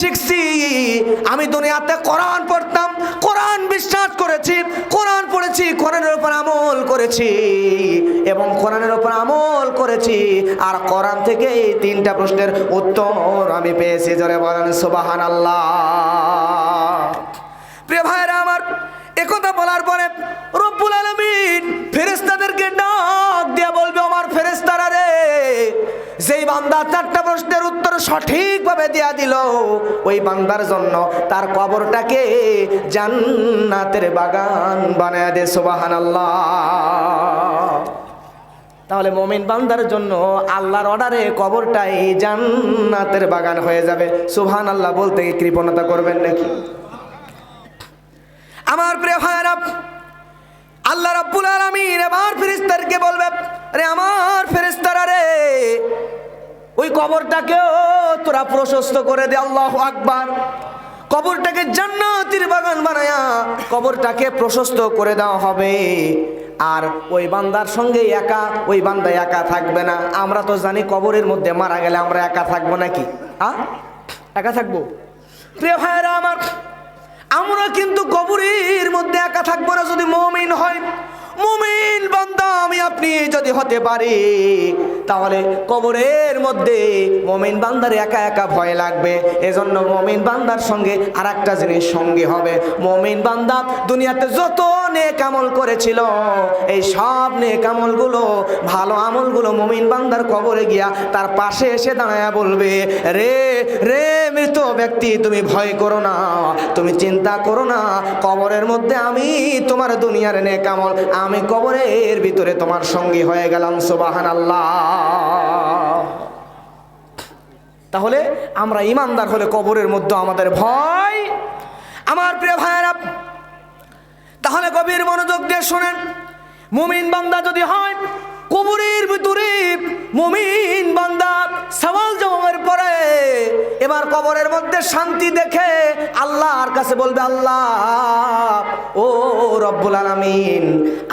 শিখছি। আমি দুনিয়াতে কোরআন পড়তাম, কোরআন বিশ্বাস করেছি, কোরআন পড়েছি, কোরআনের উপর আমল করেছি এবং কোরআনের উপর আমল করেছি। আর কোরআন থেকে এই 3টা প্রশ্নের উত্তর আমি পেয়েছি। জোরে বলেন সুবহানাল্লাহ। প্রিয় ভাইরা আমার, একথা বলার পরে রব্বুল আলামিন ফেরেশতাদেরকে ডাক দিয়ে বলবে, আমার ফেরেশতারা রে, যেই বান্দা 4টা প্রশ্নের উত্তর সঠিকভাবে দেয়া দিল, ওই বান্দার জন্য তার কবরটাকে জান্নাতের বাগান বানায় দে। সুবহানাল্লাহ। তাহলে মুমিন বান্দার জন্য আল্লাহর অর্ডারে কবরটাই জান্নাতের বাগান হয়ে যাবে। সুবহানাল্লাহ বলতে কি কৃপণতা করবেন নাকি? আমার প্রিয় ভাইরা, আল্লাহ রাব্বুল আলামিন এবার ফেরেশতাদেরকে বলবে, আরে আমার ফেরেশতারা রে, ওই কবরটাকেও তোরা প্রশস্ত করে দে। আল্লাহু আকবার। কবরটাকে জান্নাতের বাগান বানায়া কবরটাকে প্রশস্ত করে দেওয়া হবে। আর ওই বান্দার সঙ্গে ওই বান্দা একা থাকবে না। আমরা তো জানি কবরের মধ্যে মারা গেলে আমরা একা থাকবো নাকি? একা থাকবো? প্রিয় ভাইরা আমার, আমরা কিন্তু কবরের মধ্যে একা থাকবো না যদি মুমিন হয়। মুমিন বান্দা আমি আপনি যদি হতে পারি, তাহলে কবরের মধ্যে মুমিন বান্দার একা একা ভয় লাগবে। এজন্য মুমিন বান্দার সঙ্গে আরেকটা জিনিস সঙ্গী হবে। মুমিন বান্দা দুনিয়াতে যত নেক আমল করেছিল, এই সব নেক আমলগুলো, ভালো আমলগুলো মুমিন বান্দার কবরে গিয়া তার পাশে এসে দাঁড়ায়া বলবে, রে রে মৃত ব্যক্তি, তুমি ভয় করো না, তুমি চিন্তা করো না, কবরের মধ্যে আমি তোমার দুনিয়ার নেক আমল, আমি কবরের ভিতরে তোমার সঙ্গী হয়ে গেলাম। সুবহানাল্লাহ। তাহলে আমরা ইমানদার হলে কবরের মধ্যে আমাদের ভয়। আমার প্রিয় ভাইয়েরা, তাহলে গভীর মনোযোগ দিয়ে শুনেন, মুমিন বান্দা যদি হয়, কবরের ভিতরে মুমিন বান্দা সওয়াল জবাবের পরে এবার কবরের মধ্যে শান্তি দেখে আল্লাহর কাছে বলবে, আল্লাহ ও রব্বুল আলামিন,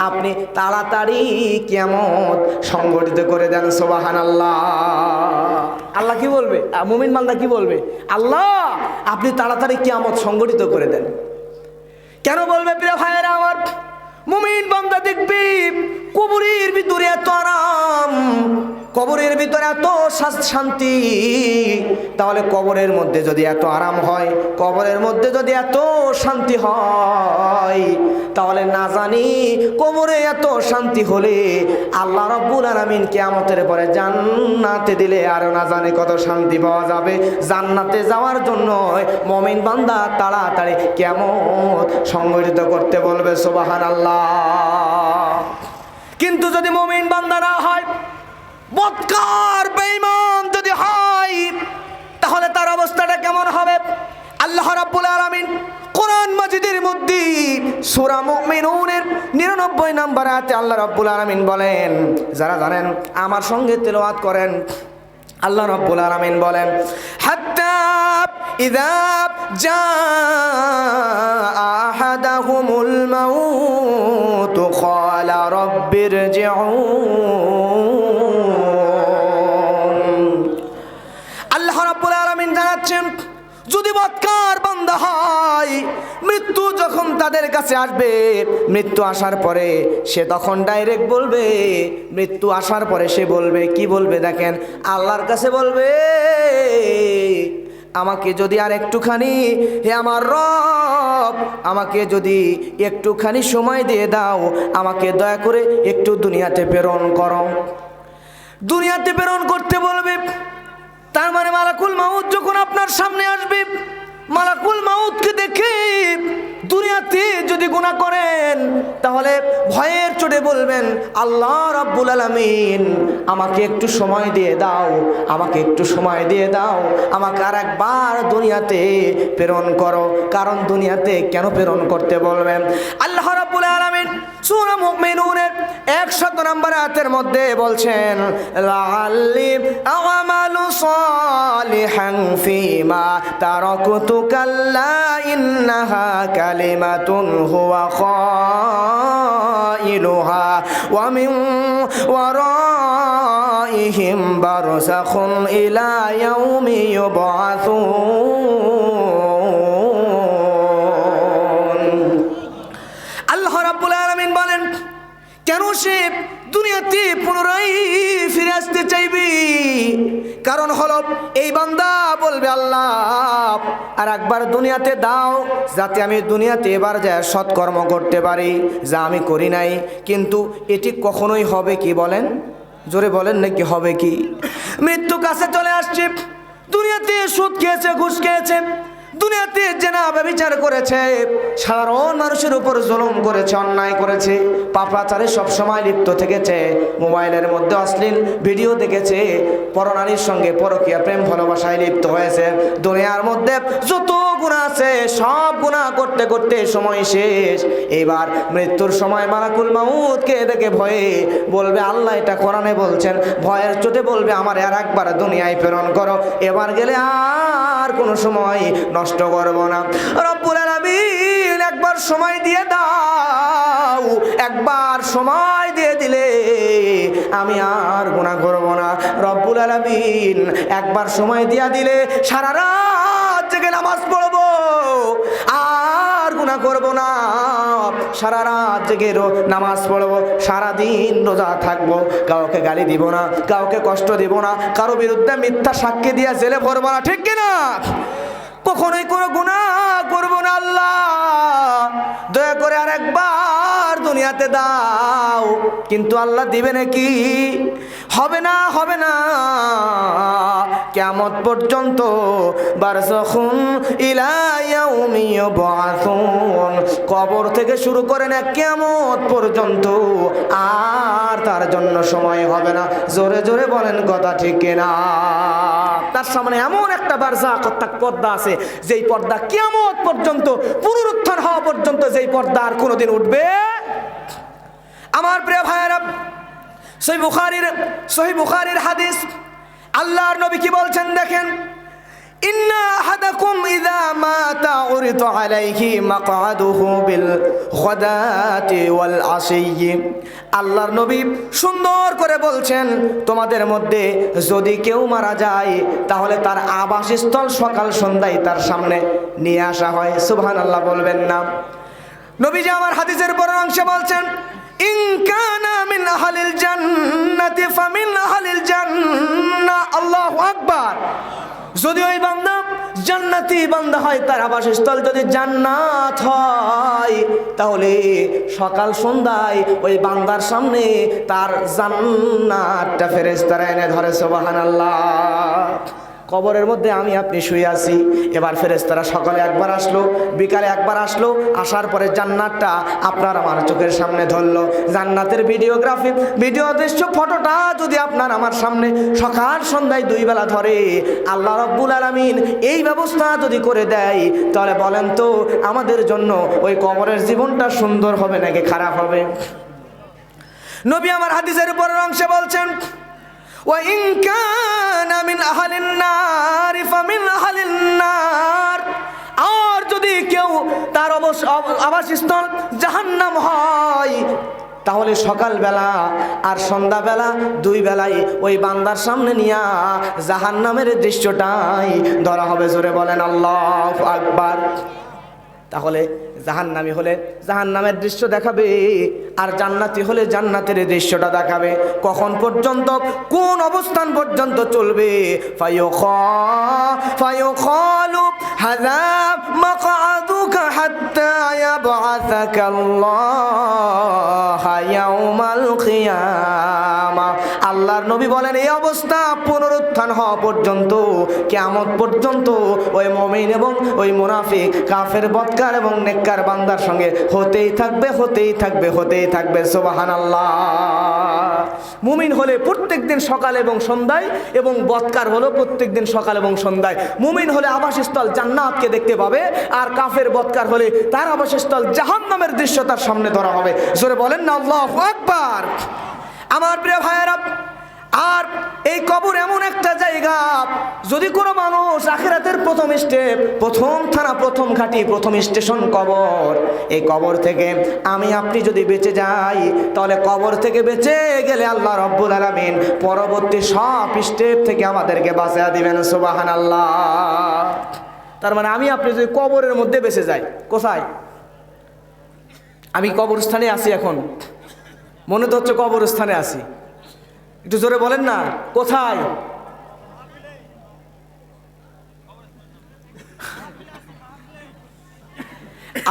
আপনি তাড়াতাড়ি কিয়ামত সংগঠিত করে দেন। সুবহানাল্লাহ। আল্লাহ কি বলবে? মুমিন বান্দা কি বলবে? আল্লাহ আপনি তাড়াতাড়ি কিয়ামত সংগঠিত করে দেন। কেন বলবে প্রিয় ভাইয়েরা আমার? মুমিন বান্দা দেখবি কবরের ভিতরে এত আরাম, কবরের ভিতরে এত শান্তি। তাহলে কবরের মধ্যে যদি এত আরাম হয়, কবরের মধ্যে যদি এত শান্তি হয়, তাহলে না জানি কবরে এত শান্তি হলে আল্লাহ রাব্বুল আলামিন কিয়ামতের পরে জান্নাতে দিলে আরো না জানি কত শান্তি পাওয়া যাবে। জান্নাতে যাওয়ার জন্য মুমিন বান্দা তাড়াতাড়ি কিয়ামত সংগঠিত করতে বলবে। সুবহানাল্লাহ। কিন্তু যদি মুমিন বান্দা না হয়, বদকার বেঈমান যদি হয়, তাহলে তার অবস্থাটা কেমন হবে? আল্লাহ রাব্বুল আলামিন কোরআন মাজিদের মধ্যে সূরা মুমিনুনের 99 নম্বর আয়াতে আল্লাহ রাব্বুল আলামিন বলেন, যারা জানেন আমার সঙ্গে তেলাওয়াত করেন। আল্লাহ রাব্বুল আলামিন বলেন, হাত্তা ইযা জাআ আহাদাহুমুল মাউত ক্বালা রাব্বিরজিউন। আল্লাহ রাব্বুল আলামিন জানাচ্ছেন, যদি বদকার বান্দা হয়, মৃত্যু যখন তাদের কাছে আসবে, মৃত্যু আসার পরে সে তখন ডাইরেক্ট বলবে, মৃত্যু আসার পরে সে বলবে, কি বলবে দেখেন, আল্লাহর কাছে বলবে, আমাকে যদি আর একটুখানি, হে আমার রব, আমাকে যদি একটুখানি সময় দিয়ে দাও, আমাকে দয়া করে একটু দুনিয়াতে প্রেরণ করো। দুনিয়াতে প্রেরণ করতে বলবে। তার মানে মালাকুল মাউত যখন আপনার সামনে আসবে, মালাকুল মাউতকে দেখে দুনিয়াতে যদি গুনাহ করেন, তাহলে ভয়ের চোটে বলবেন, আল্লাহ রাব্বুল আলামিন আমাকে একটু সময় দিয়ে দাও, আমাকে একটু সময় দিয়ে দাও, আমাকে আর একবার দুনিয়াতে প্রেরণ করো। কারণ দুনিয়াতে কেন প্রেরণ করতে বলবেন? আল্লাহ রাব্বুল আলামিন সূরা মুমিনুনের 100 নম্বর আয়াতের মধ্যে বলছেন, লাআল্লি আমালু সালিহান ফীমা তারাকতু কাল্লা ইন্নাহা কালিমাতুন হুয়া কাইলুহা ওয়া মিন ওয়ারাইহিম বারযাখুন ইলা ইয়াউমি ইউবআসুন। এই বান্দা বলবে আল্লাহ আর একবার দুনিয়াতে দাও, যাতে আমি দুনিয়াতে এবার যা সৎকর্ম করতে পারি, যা আমি করি নাই। কিন্তু এটি কখনোই হবে কি বলেন? জোরে বলেন নাকি হবে কি? মৃত্যু কাছে চলে আসছে, দুনিয়াতে সুদ খেয়েছে, ঘুষ খেয়েছে, দুনিয়াতে জেনা ব্যভিচার করেছে, সাধারণ মানুষের উপর জুলুম করেছে, অন্যায় করেছে, পাপাচারে সবসময় লিপ্ত থেকেছে, মোবাইলের মধ্যে অশ্লীল ভিডিও দেখেছে, পরনারীর সঙ্গে পরকীয়া প্রেম ভালোবাসায় লিপ্ত হয়েছে। দুনিয়ার মধ্যে যত গুনাহ আছে সব গুনাহ করতে করতে সময় শেষ। এবার মৃত্যুর সময় মালাকুল মাউতকে দেখে ভয়ে বলবে আল্লাহ এটা কোরআনে বলছেন, ভয়ের চোটে বলবে আমার আর একবার দুনিয়ায় প্রেরণ করো, এবার গেলে আর কোনো সময় নষ্ট করব না। রব্বুল আলামিন একবার সময় দিয়ে দাও, একবার সময় দিয়ে দিলে আমি আর গুনাহ করব না। রব্বুল আলামিন একবার সময় দিয়া দিলে সারা রাত জেগে নামাজ পড়বো, আর গুনাহ করব না। সারা রাত জেগে নামাজ পড়বো, সারাদিন রোজা থাকবো, কাউকে গালি দিব না, কাউকে কষ্ট দিব না, কারো বিরুদ্ধে মিথ্যা সাক্ষী দিয়ে জেলে ভরবো না, ঠিক কিনা? কখনোই কোনো গুনাহ করব না। আল্লাহ দয়া করে আর একবার দুনিয়াতে দাও। কিন্তু আল্লাহ দিবে নাকি? হবে না, হবে না। কিয়ামত পর্যন্ত বারযাখুন ইলা ইয়াউমি ইউবআসুন, কবর থেকে শুরু করে না কিয়ামত পর্যন্ত আর তার জন্য সময় হবে না। জোরে জোরে বলেন কথা ঠিক কিনা? তার সামনে এমন একটা বারযাখ অর্থাৎ পর্দা আছে, যেই পর্দা কিয়ামত পর্যন্ত, পুনরুত্থান হওয়া পর্যন্ত যেই পর্দা আর কোনোদিন উঠবে। আমার প্রিয় ভাইয়েরা, সহিহ বুখারীর হাদিস, আল্লাহর নবী কি বলছেন দেখেন, ইন্না আহাদাকুম ইযা মাতা উরিদা আলাইহি মাকআদুহু বিল গাদাতি ওয়াল আশিয়্যি। আল্লাহর নবী সুন্দর করে বলছেন, তোমাদের মধ্যে যদি কেউ মারা যায় তাহলে তার আবাসস্থল সকাল সন্ধ্যায় তার সামনে নিয়ে আসা হয়। সুবহানাল্লাহ বলবেন না? নবীজি আমার হাদিসের পরের অংশে বলছেন, ইন কানা মিন আহলিল জান্নাতি ফামিন আহলিল জান্নাহ। আল্লাহু আকবার। যদি ওই বান্দা জান্নাতি বান্দা হয়, তার আবাসস্থল যদি জান্নাত হয়, তাহলে সকাল সন্ধ্যায় ওই বান্দার সামনে তার জান্নাতটা ফেরেশতারা এনে ধরে। সুবহানাল্লাহ। কবরের মধ্যে আমি আপনি শুয়ে আছি, এবার ফেরেশতারা সকালে একবার আসলো, বিকালে একবার আসলো, আসার পরে জান্নাতটা আপনার আমার চোখের সামনে ধরলো। জান্নাতের ভিডিওগ্রাফি, ভিডিও দৃশ্য, ফটোটা যদি আপনার আমার সামনে সকাল সন্ধ্যায় দুই বেলা ধরে, আল্লাহ রাব্বুল আলামিন এই ব্যবস্থা যদি করে দেয়, তাহলে বলেন তো আমাদের জন্য ওই কবরের জীবনটা সুন্দর হবে নাকি খারাপ হবে? নবী আমার হাদিসের পরের অংশে বলছেন, وَإِنْ كَانَ مِنْ أَهْلِ النَّارِ فَمِنْ أَهْلِ النَّارِ। আর যদি কেউ তার আবাসস্থল জাহান্নাম হয়, তাহলে সকালবেলা আর সন্ধ্যাবেলা দুই বেলায় ওই বান্দার সামনে নিয়ে জাহান্নামের দৃশ্যটাই ধরা হবে। জোরে বলেন আল্লাহু আকবার। তাহলে জাহান্নামী হলে জাহান্নামের দৃশ্য দেখাবে, আর জান্নাতি হলে জান্নাতের দৃশ্যটা দেখাবে। কখন পর্যন্ত, কোন অবস্থান পর্যন্ত চলবে? ফায়ুখালু হাযা মাকআদুকা হাত্তা ইয়াবআসাকা আল্লাহু ইয়াওমাল কিয়ামা। আল্লাহর নবী বলেন, এই অবস্থা পুনরুত্থান হওয়া পর্যন্ত, কিয়ামত পর্যন্ত ওই মুমিন এবং ওই মুনাফিক, কাফের, বদকার এবং নেককার বান্দার সঙ্গে হতেই থাকবে, হতেই থাকবে, হতেই থাকবে। সুবহানাল্লাহ। মুমিন হলে প্রত্যেকদিন সকাল এবং সন্ধ্যায়, এবং বদকার হলো প্রত্যেকদিন সকাল এবং সন্ধ্যায়। মুমিন হলে আবাসস্থল জান্নাতকে দেখতে পাবে, আর কাফের, বদকার হলে তার আবাসস্থল জাহান্নামের দৃশ্য তার সামনে ধরা হবে। জোরে বলেন না আল্লাহু আকবার। আমার প্রিয় ভাইয়েরা, আর এই কবর এমন একটা জায়গা, যদি কোনো মানুষ আখিরাতের প্রথম স্টেপ, প্রথম থানা, প্রথম ঘাঁটি, প্রথম স্টেশন কবর, এই কবর থেকে আমি আপনি যদি বেঁচে যাই, তাহলে কবর থেকে বেঁচে গেলে আল্লাহ রাব্বুল আলামিন পরবর্তী সব স্টেপ থেকে আমাদেরকে বাঁচিয়ে দিবেন। সুবহানাল্লাহ। তার মানে আমি আপনি যদি কবরের মধ্যে বেঁচে যাই, কোথায়? আমি কবরস্থানে আছি এখন, মনে তো হচ্ছে কবরস্থানে আছি। একটু জোরে বলেন না, কোথায়?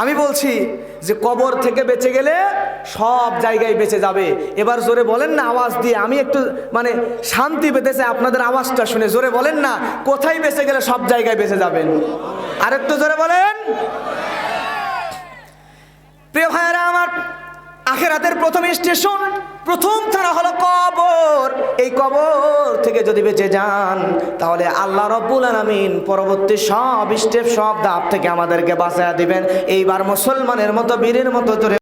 আমি বলছি যে কবর থেকে বেঁচে গেলে সব জায়গায় বেঁচে যাবে। এবার জোরে বলেন না আওয়াজ দিয়ে, আমি একটু মানে শান্তি পেতেছে আপনাদের আওয়াজটা শুনে। জোরে বলেন না কোথায় বেঁচে গেলে সব জায়গায় বেঁচে যাবেন, আর একটু জোরে বলেন। প্রিয় ভাইয়েরা আমার, আখিরাতের প্রথম স্টেশন, প্রথম থানা হলো কবর। এই কবর থেকে যদি বেঁচে যান তাহলে আল্লাহ রব্বুল আলামিন পরবর্তী সব স্টেপ, সব ধাপ থেকে আমাদেরকে বাঁচায়া দিবেন। এইবার মুসলমানের মতো, বীরের মতো জোরে